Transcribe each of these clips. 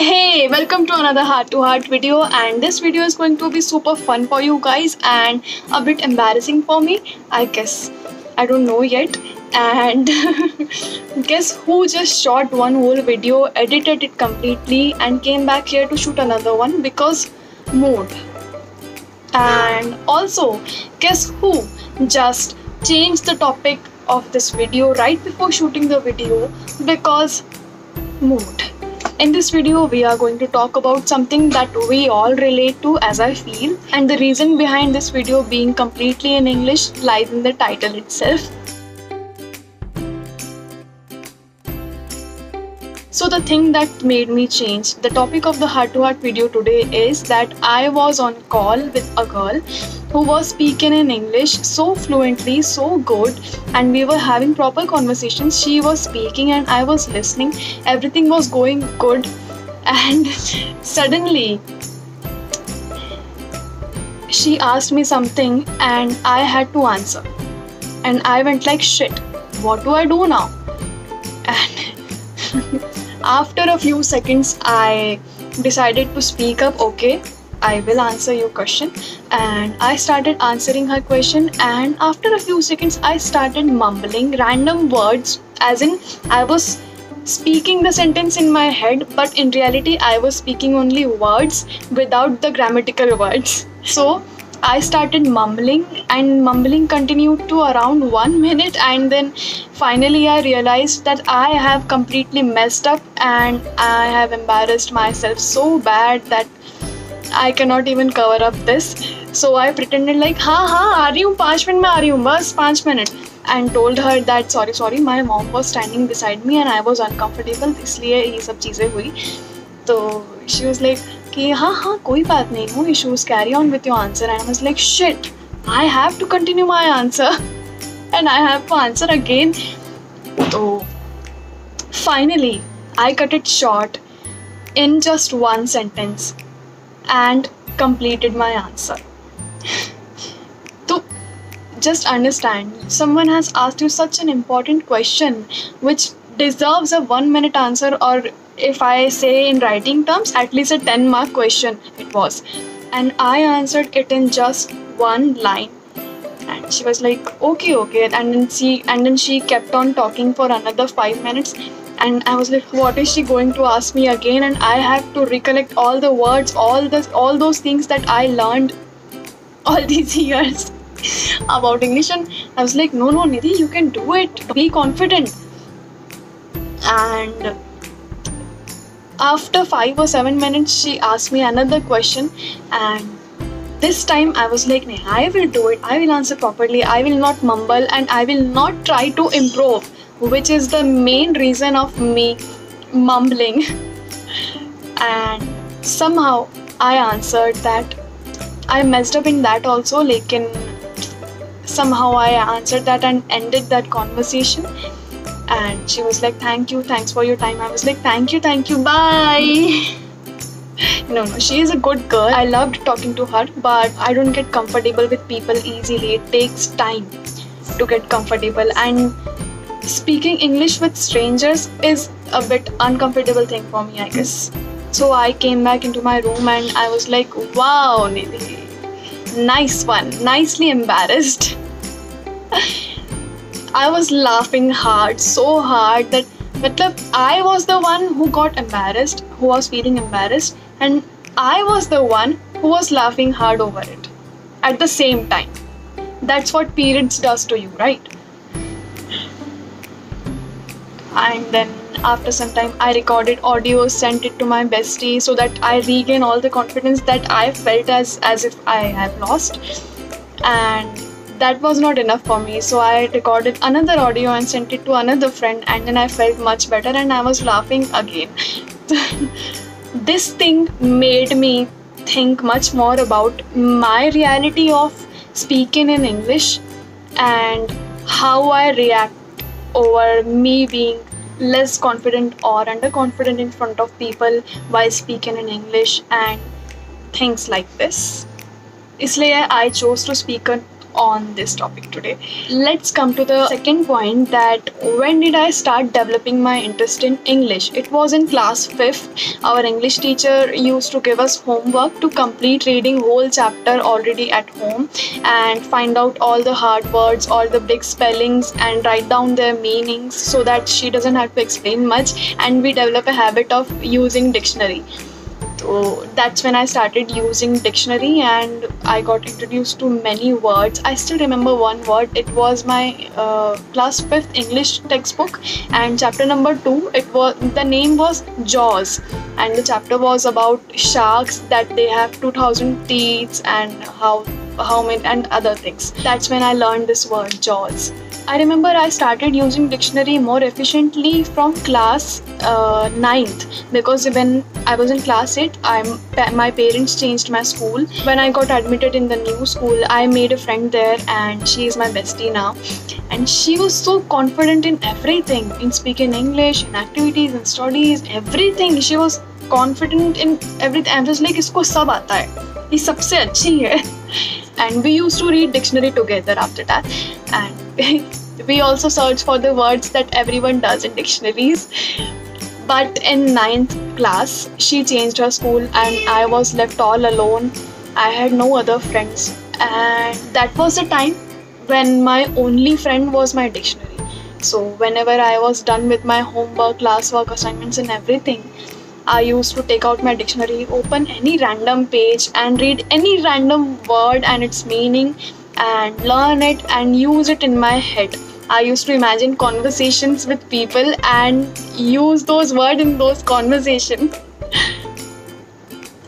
Hey, welcome to another heart to heart video, and this video is going to be super fun for you guys and a bit embarrassing for me, I guess. I don't know yet. And guess who just shot one whole video, edited it completely, and came back here to shoot another one because mood. And also, guess who just changed the topic of this video right before shooting the video because mood. In this video, we are going to talk about something that we all relate to, as I feel, and the reason behind this video being completely in English lies in the title itself. So the thing that made me change the topic of the heart to heart video today is that I was on call with a girl who was speaking in English so fluently, so good, and we were having proper conversations. She was speaking and I was listening. Everything was going good, and suddenly she asked me something and I had to answer. And I went like, shit, what do I do now? And after a few seconds, I decided to speak up. Okay, I will answer your question. And I started answering her question, and after a few seconds I started mumbling random words, as in I was speaking the sentence in my head, but in reality I was speaking only words without the grammatical words. So I started mumbling, and mumbling continued to around 1 minute, and then finally I realized that I have completely messed up and I have embarrassed myself so bad that I cannot even cover up this. So I pretended like, हाँ आ रही हूँ 5 minute में आ रही हूँ बस 5 minute, and told her that sorry my mom was standing beside me and I was uncomfortable, इसलिए ये सब चीज़ें हुई. तो she was like कि हाँ कोई बात नहीं, no issues, carry on with your answer. And I was like, shit, I have to continue my answer and I have to answer again. So finally I cut it short in just one sentence and completed my answer. So just understand, someone has asked you such an important question which deserves a 1 minute answer, or if I say in writing terms, at least a 10-mark question it was, and I answered it in just one line. And she was like, okay, and then she kept on talking for another 5 minutes. And I was like, what is she going to ask me again? And I had to recollect all the words, all those things that I learned all these years about English. And I was like, no, Nidhi, you can do it. Be confident. And after 5 or 7 minutes, she asked me another question. And this time I was like, nee, I will do it. I will answer properly. I will not mumble and I will not try to improve, which is the main reason of me mumbling. And somehow I answered that. I messed up in that also, lekin somehow I answered that and ended that conversation. And she was like, thanks for your time. I was like, thank you, bye. No, she is a good girl. I loved talking to her, but I don't get comfortable with people easily. It takes time to get comfortable, and speaking English with strangers is a bit uncomfortable thing for me, I guess. So I came back into my room and I was like, wow, Nidhi, nice one, nicely embarrassed. I was laughing hard, so hard that I was the one who got embarrassed, who was feeling embarrassed, and I was the one who was laughing hard over it at the same time. That's what periods does to you, right? And then after some time I recorded audio, sent it to my bestie so that I regain all the confidence that I felt as if I have lost. And that was not enough for me, so I recorded another audio and sent it to another friend, and then I felt much better and I was laughing again. This thing made me think much more about my reality of speaking in English and how I react over me being less confident or underconfident in front of people while speaking in English and things like this. इसलिए I chose to speak on this topic today. Let's come to the second point, that when did I start developing my interest in English? It was in class 5th. Our English teacher used to give us homework to complete reading whole chapter already at home and find out all the hard words, all the big spellings, and write down their meanings so that she doesn't have to explain much, and we develop a habit of using dictionary. So that's when I started using dictionary and I got introduced to many words. I still remember one word. It was my class 5th English textbook, and chapter number 2, the name was Jaws, and the chapter was about sharks, that they have 2000 teeth and how many and other things. That's when I learned this word Jaws. I remember I started using dictionary more efficiently from class 9th, because when I was in class 8, my parents changed my school. When I got admitted in the new school, I made a friend there and she is my bestie now. And she was so confident in everything, in speaking English, in activities, in studies, everything. She was confident in everything. I was like, इसको सब आता है, ये सबसे अच्छी है. And we used to read dictionary together after that. And we also search for the words that everyone does in dictionaries. But in 9th class, she changed her school and I was left all alone. I had no other friends. And that was the time when my only friend was my dictionary. So whenever I was done with my homework, classwork, assignments and everything, I used to take out my dictionary, open any random page and read any random word and its meaning and learn it and use it in my head. I used to imagine conversations with people and use those words in those conversations.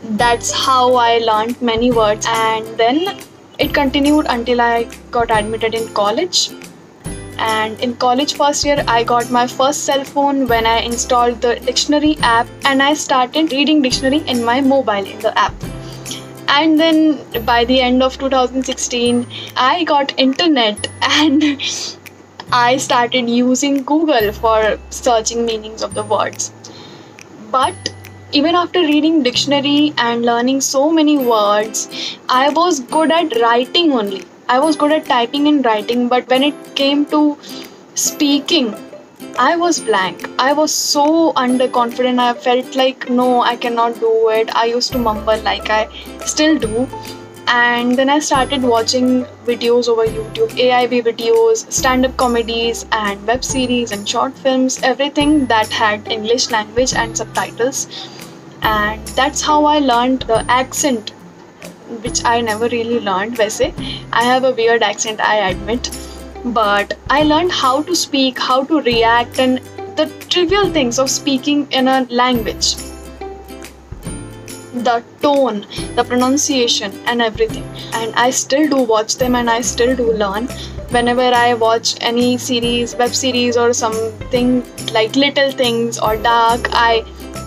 That's how I learned many words, and then it continued until I got admitted in college. And in college first year, I got my first cell phone when I installed the dictionary app and I started reading dictionary in my mobile in the app. And then by the end of 2016, I got internet and I started using Google for searching meanings of the words. But even after reading dictionary and learning so many words, I was good at writing only. I was good at typing and writing, but when it came to speaking, I was blank. I was so underconfident. I felt like, no, I cannot do it. I used to mumble like I still do. And then I started watching videos over YouTube, AIB videos, stand-up comedies, and web series and short films, everything that had English language and subtitles. And that's how I learned the accent, which I never really learned. वैसे I have a weird accent, I admit, but I learned how to speak, how to react, and the trivial things of speaking in a language, the tone, the pronunciation, and everything. And I still do watch them and I still do learn. Whenever I watch any series, web series, or something like Little Things or Dark, I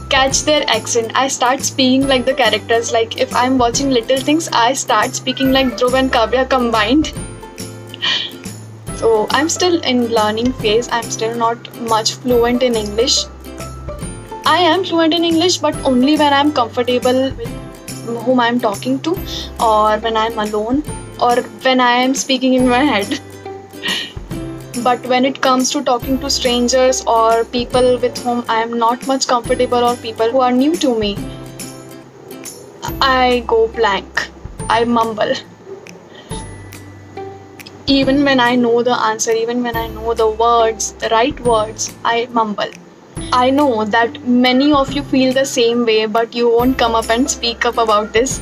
catch their accent. I start speaking like the characters. Like if I'm watching Little Things, I start speaking like Dhruv and Kavya combined. So I'm still in learning phase. I'm still not much fluent in English. I am fluent in English, but only when I'm comfortable with whom I'm talking to, or when I'm alone, or when I am speaking in my head. But when it comes to talking to strangers or people with whom I am not much comfortable, or people who are new to me, I go blank. I mumble. Even when I know the answer, even when I know the words, the right words, I mumble. I know that many of you feel the same way, but you won't come up and speak up about this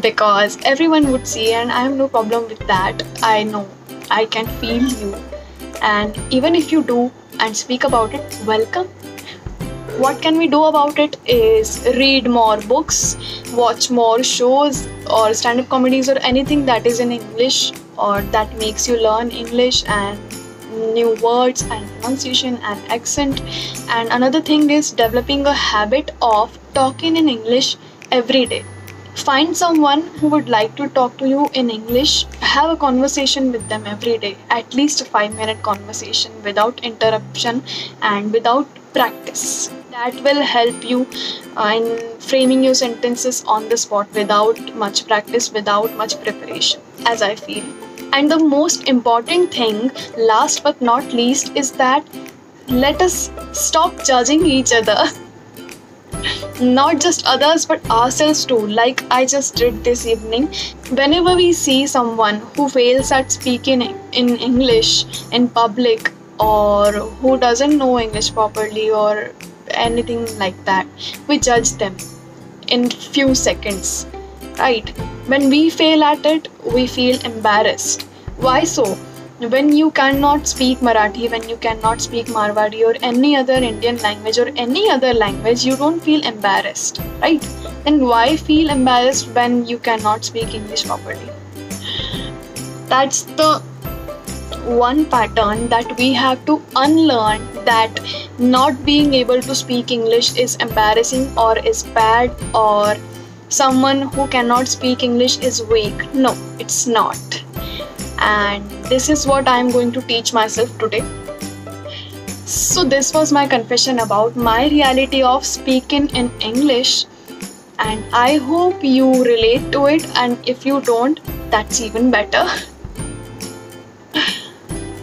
because everyone would see, and I have no problem with that. I know, I can feel you. And even if you do and speak about it, welcome. What can we do about it is read more books, watch more shows or stand-up comedies or anything that is in English or that makes you learn English and new words and pronunciation and accent. And another thing is developing a habit of talking in English every day. Find someone who would like to talk to you in English. Have a conversation with them every day, at least a 5-minute conversation without interruption and without practice. That will help you in framing your sentences on the spot without much practice, without much preparation, as I feel. And the most important thing, last but not least, is that let us stop judging each other. Not just others but ourselves too, like I just did this evening. Whenever we see someone who fails at speaking in English in public, or who doesn't know English properly or anything like that, we judge them in few seconds, right? When we fail at it, we feel embarrassed. Why so? When you cannot speak Marathi, when you cannot speak Marwari or any other Indian language or any other language, you don't feel embarrassed, right? Then why feel embarrassed when you cannot speak English properly? That's the one pattern that we have to unlearn, that not being able to speak English is embarrassing or is bad, or someone who cannot speak English is weak. No, it's not. And this is what I am going to teach myself today. So this was my confession about my reality of speaking in English, and I hope you relate to it, and if you don't, that's even better.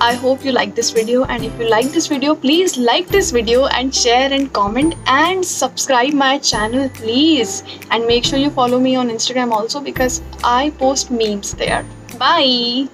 I hope you like this video, and if you like this video, please like this video and share and comment and subscribe my channel please, and make sure you follow me on Instagram also, because I post memes there. Bye.